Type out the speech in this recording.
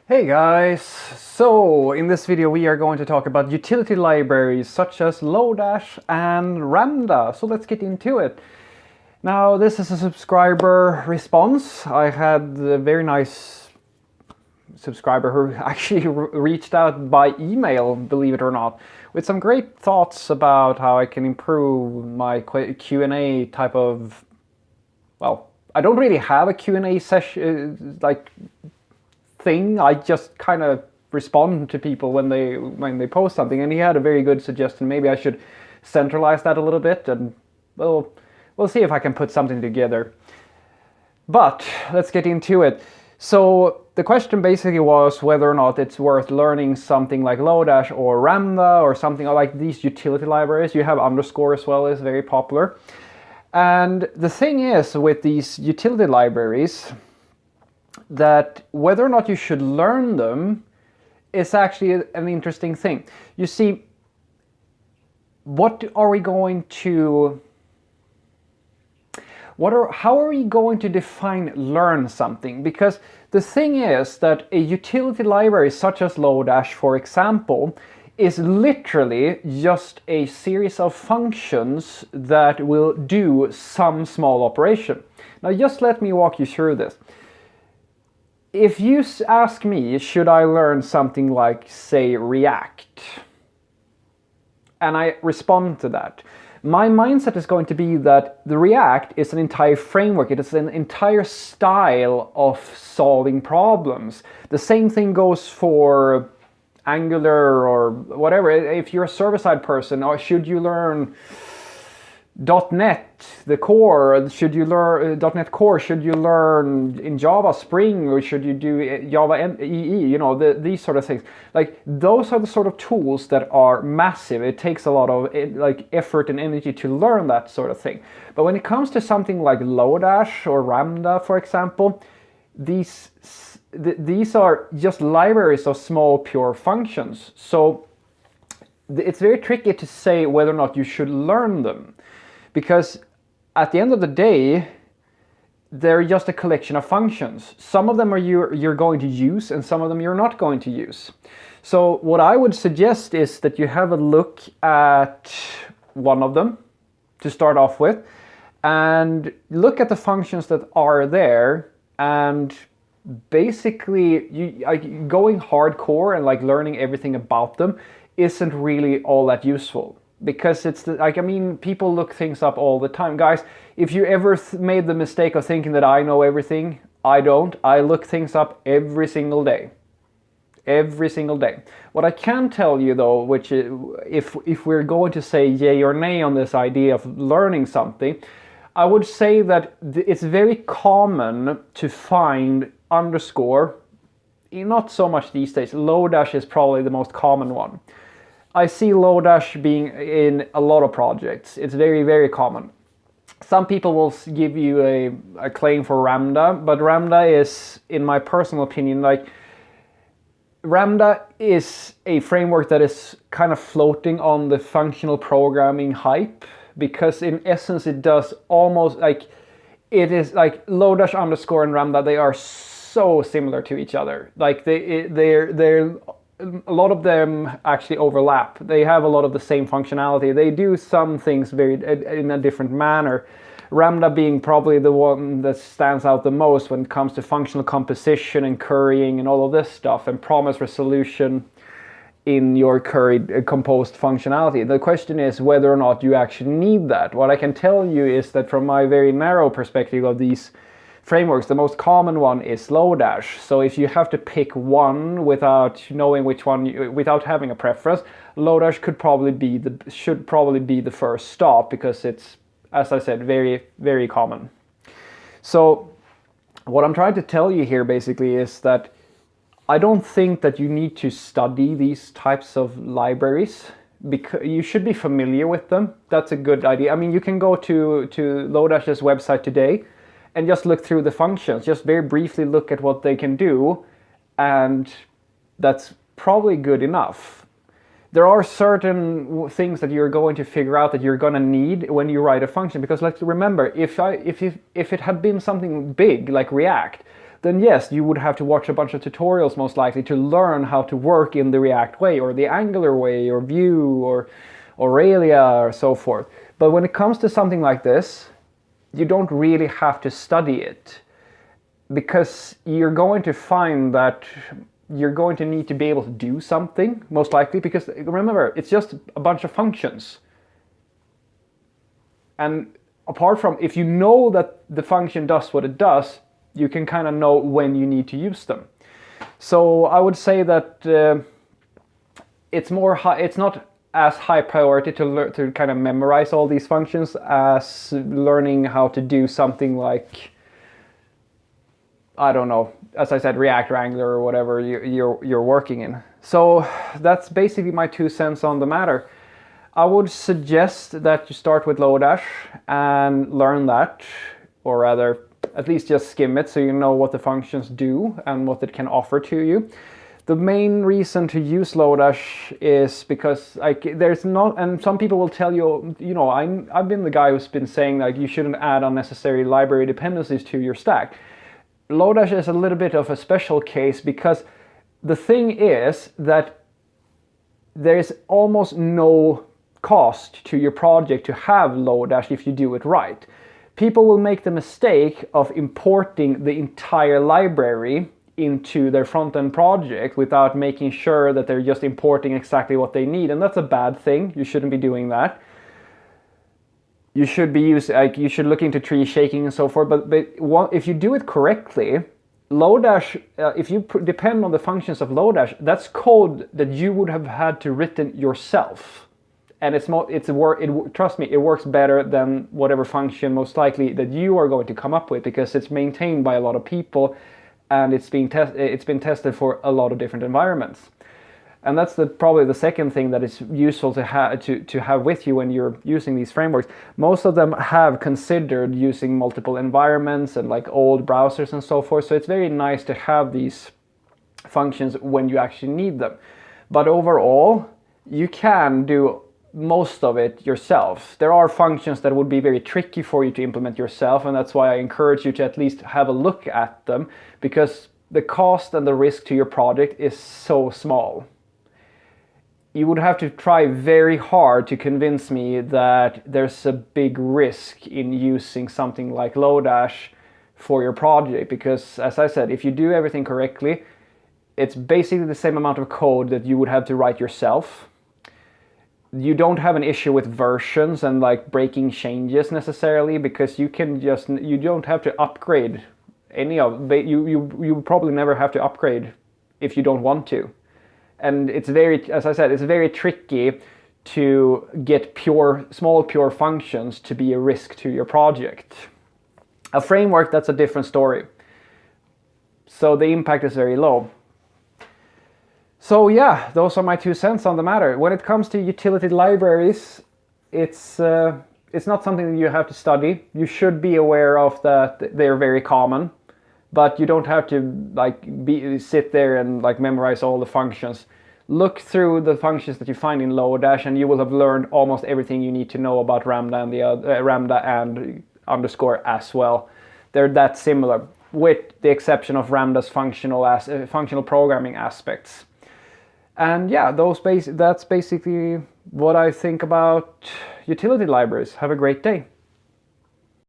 Hey guys! So in this video we are going to talk about utility libraries such as Lodash and Ramda. So let's get into it. Now this is a subscriber response. I had a very nice subscriber who actually reached out by email, believe it or not, with some great thoughts about how I can improve my Q&A type of, well, I don't really have a Q&A session thing. I just kind of respond to people when they post something, and he had a very good suggestion. Maybe I should centralize that a little bit, and we'll see if I can put something together. But let's get into it. So the question basically was whether or not it's worth learning something like Lodash or Ramda or something like these utility libraries. You have underscore as well, is very popular. And the thing is with these utility libraries, that whether or not you should learn them is actually an interesting thing. You see, how are we going to define learn something? Because the thing is that a utility library such as Lodash, for example, is literally just a series of functions that will do some small operation. Now just let me walk you through this. If you ask me, should I learn something like, say, React? And I respond to that, my mindset is going to be that the React is an entire framework. It is an entire style of solving problems. The same thing goes for Angular or whatever. If you're a server-side person, or should you learn .NET, the core, should you learn .NET Core? Should you learn in Java Spring, or should you do Java EE? You know, these sort of things. Like, those are the sort of tools that are massive. It takes a lot of effort and energy to learn that sort of thing. But when it comes to something like Lodash or Ramda, for example, these are just libraries of small pure functions. So it's very tricky to say whether or not you should learn them. Because at the end of the day, they're just a collection of functions. Some of them are you're going to use, and some of them you're not going to use. So what I would suggest is that you have a look at one of them to start off with, and look at the functions that are there, and basically going hardcore and learning everything about them isn't really all that useful. Because it's people look things up all the time. Guys, if you ever made the mistake of thinking that I know everything, I don't. I look things up every single day. Every single day. What I can tell you though, which is, if we're going to say yay or nay on this idea of learning something, I would say that it's very common to find underscore, not so much these days. Lodash is probably the most common one. I see Lodash being in a lot of projects. It's very, very common. Some people will give you a claim for Ramda, but Ramda is, in my personal opinion, Ramda is a framework that is kind of floating on the functional programming hype, because in essence it does almost it is like Lodash underscore and Ramda, they are so similar to each other. They're a lot of them actually overlap. They have a lot of the same functionality. They do some things in a different manner. Ramda being probably the one that stands out the most when it comes to functional composition and currying and all of this stuff, and promise resolution in your curried composed functionality. The question is whether or not you actually need that. What I can tell you is that from my very narrow perspective of these frameworks, the most common one is Lodash. So if you have to pick one without knowing which one, without having a preference, Lodash should probably be the first stop, because it's, as I said, very, very common. So what I'm trying to tell you here basically is that I don't think that you need to study these types of libraries, because you should be familiar with them. That's a good idea. I mean, you can go to Lodash's website today and just look through the functions, just very briefly look at what they can do, and that's probably good enough. There are certain things that you're going to figure out that you're going to need when you write a function, because remember, if it had been something big like React, then yes, you would have to watch a bunch of tutorials most likely to learn how to work in the React way, or the Angular way, or Vue, or Aurelia, or so forth. But when it comes to something like this, you don't really have to study it, because you're going to find that you're going to need to be able to do something, most likely, because remember, it's just a bunch of functions. And apart from, if you know that the function does what it does, you can kind of know when you need to use them. So I would say that it's not as high priority to kind of memorize all these functions as learning how to do something like, I don't know, as I said, React or Angular or whatever you're working in. So that's basically my 2 cents on the matter. I would suggest that you start with Lodash and learn that, or rather, at least just skim it so you know what the functions do and what it can offer to you. The main reason to use Lodash is because there's not, and some people will tell you, I've been the guy who's been saying like you shouldn't add unnecessary library dependencies to your stack. Lodash is a little bit of a special case because the thing is that there's almost no cost to your project to have Lodash if you do it right. People will make the mistake of importing the entire library into their front-end project without making sure that they're just importing exactly what they need, and that's a bad thing. You shouldn't be doing that. You should you should look into tree shaking and so forth, but if you do it correctly, Lodash, if you depend on the functions of Lodash, that's code that you would have had to written yourself. And trust me, it works better than whatever function most likely that you are going to come up with, because it's maintained by a lot of people and it's been tested for a lot of different environments. And that's probably the second thing that is useful to have with you when you're using these frameworks. Most of them have considered using multiple environments and like old browsers and so forth. So it's very nice to have these functions when you actually need them. But overall, you can do most of it yourself. There are functions that would be very tricky for you to implement yourself, and that's why I encourage you to at least have a look at them, because the cost and the risk to your project is so small. You would have to try very hard to convince me that there's a big risk in using something like Lodash for your project, because as I said, if you do everything correctly, it's basically the same amount of code that you would have to write yourself. You don't have an issue with versions and like breaking changes necessarily, because you don't have to upgrade any of you probably never have to upgrade if you don't want to. And it's as I said, it's very tricky to get small pure functions to be a risk to your project. A framework, that's a different story. So the impact is very low. So yeah, those are my 2 cents on the matter. When it comes to utility libraries, it's not something that you have to study. You should be aware of that they're very common, but you don't have to sit there and memorize all the functions. Look through the functions that you find in Lodash, and you will have learned almost everything you need to know about Ramda and Ramda and underscore as well. They're that similar, with the exception of Ramda's functional programming aspects. And yeah, that's basically what I think about utility libraries. Have a great day.